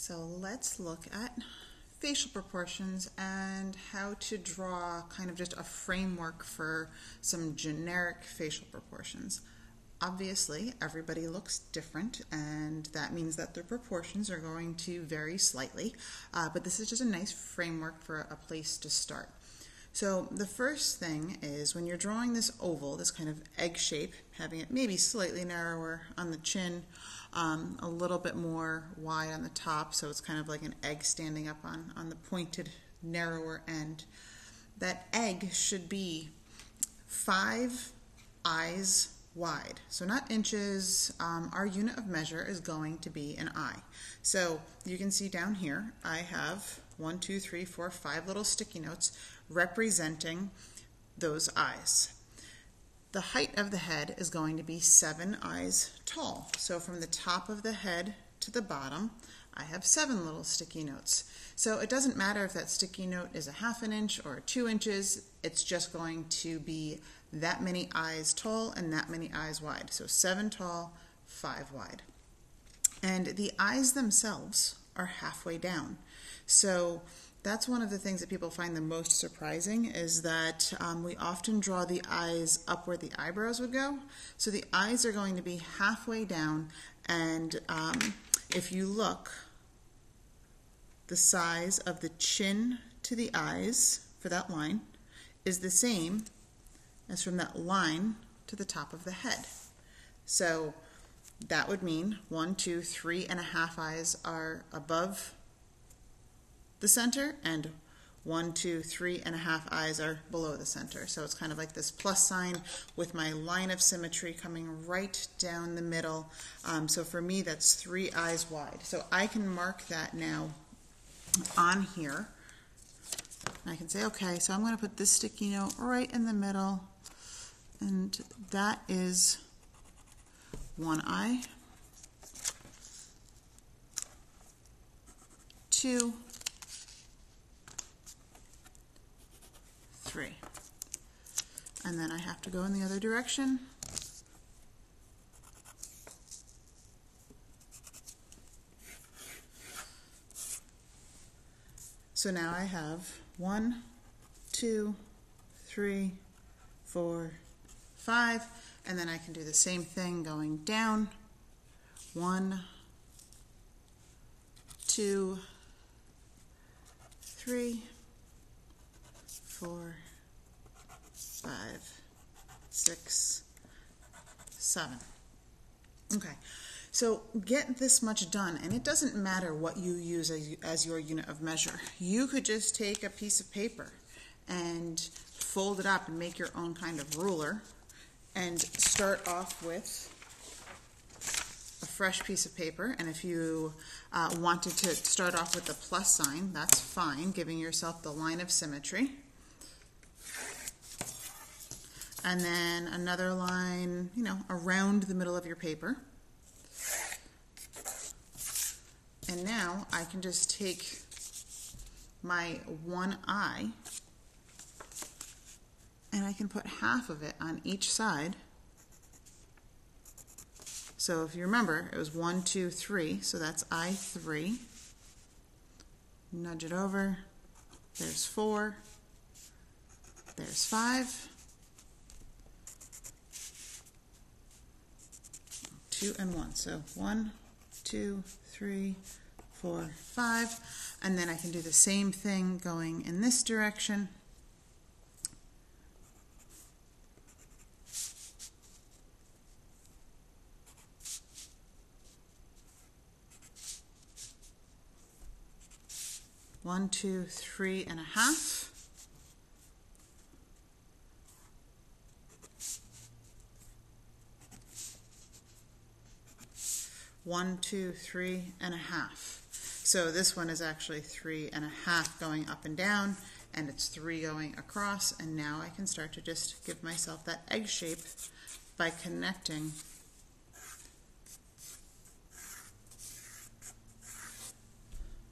So let's look at facial proportions and how to draw kind of just a framework for some generic facial proportions. Obviously, everybody looks different, and that means that their proportions are going to vary slightly, but this is just a nice framework for a place to start. So the first thing is when you're drawing this oval, this kind of egg shape, having it maybe slightly narrower on the chin, a little bit more wide on the top, so it's kind of like an egg standing up on the pointed, narrower end. That egg should be 5 eyes wide. So not inches, our unit of measure is going to be an eye. So you can see down here, I have 1, 2, 3, 4, 5 little sticky notes representing those eyes. The height of the head is going to be 7 eyes tall. So from the top of the head to the bottom, I have 7 little sticky notes. So it doesn't matter if that sticky note is a 1/2 inch or 2 inches, it's just going to be that many eyes tall and that many eyes wide. So 7 tall, 5 wide. And the eyes themselves are halfway down. So that's one of the things that people find the most surprising, is that we often draw the eyes up where the eyebrows would go. So the eyes are going to be halfway down, and if you look, the size of the chin to the eyes for that line is the same as from that line to the top of the head. So that would mean 1, 2, 3.5 eyes are above the center, and 1, 2, 3.5 eyes are below the center. So it's kind of like this plus sign with my line of symmetry coming right down the middle. So for me, that's 3 eyes wide. So I can mark that now on here. I can say, okay, so I'm going to put this sticky note right in the middle, and that is 1 eye, 2, 3. And then I have to go in the other direction. So now I have 1, 2, 3, 4, 5, and then I can do the same thing going down. 1, 2, 3, 4, 5, 6, 7. Okay, so get this much done, and it doesn't matter what you use as your unit of measure. You could just take a piece of paper and fold it up and make your own kind of ruler, and start off with a fresh piece of paper. And if you wanted to start off with the plus sign, that's fine, giving yourself the line of symmetry. And then another line, around the middle of your paper. And now I can just take my 1 eye, and I can put half of it on each side. So if you remember, it was 1, 2, 3, so that's eye 3. Nudge it over. There's 4. There's 5. 2 and 1. So 1, 2, 3, 4, 5. And then I can do the same thing going in this direction. One, 2, 3.5. 1, 2, 3.5. So this one is actually 3.5 going up and down, and it's 3 going across, and now I can start to just give myself that egg shape by connecting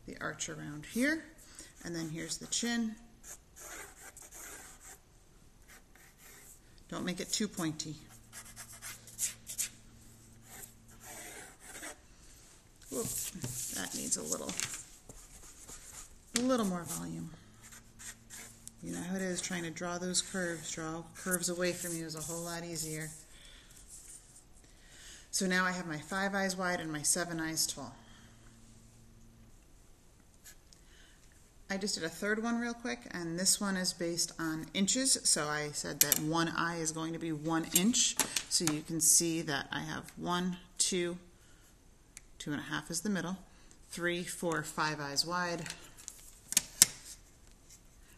the arch around here, and then here's the chin. Don't make it too pointy. Whoop, that needs a little more volume. You know how it is trying to draw those curves. Draw curves away from you is a whole lot easier. So now I have my 5 eyes wide and my 7 eyes tall. I just did a third one real quick, and this one is based on inches. So I said that one eye is going to be 1 inch. So you can see that I have 1, 2, 2.5 is the middle, 3, 4, 5 eyes wide,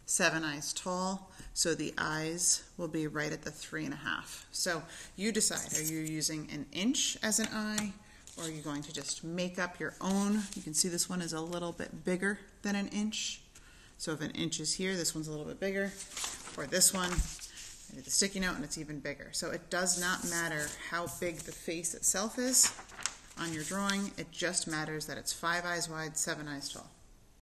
7 eyes tall. So the eyes will be right at the 3.5. So you decide, are you using an inch as an eye, or are you going to just make up your own? You can see this one is a little bit bigger than an inch. So if an inch is here, this one's a little bit bigger. Or this one, I did the sticky note and it's even bigger. So it does not matter how big the face itself is on your drawing. It just matters that it's 5 eyes wide, 7 eyes tall.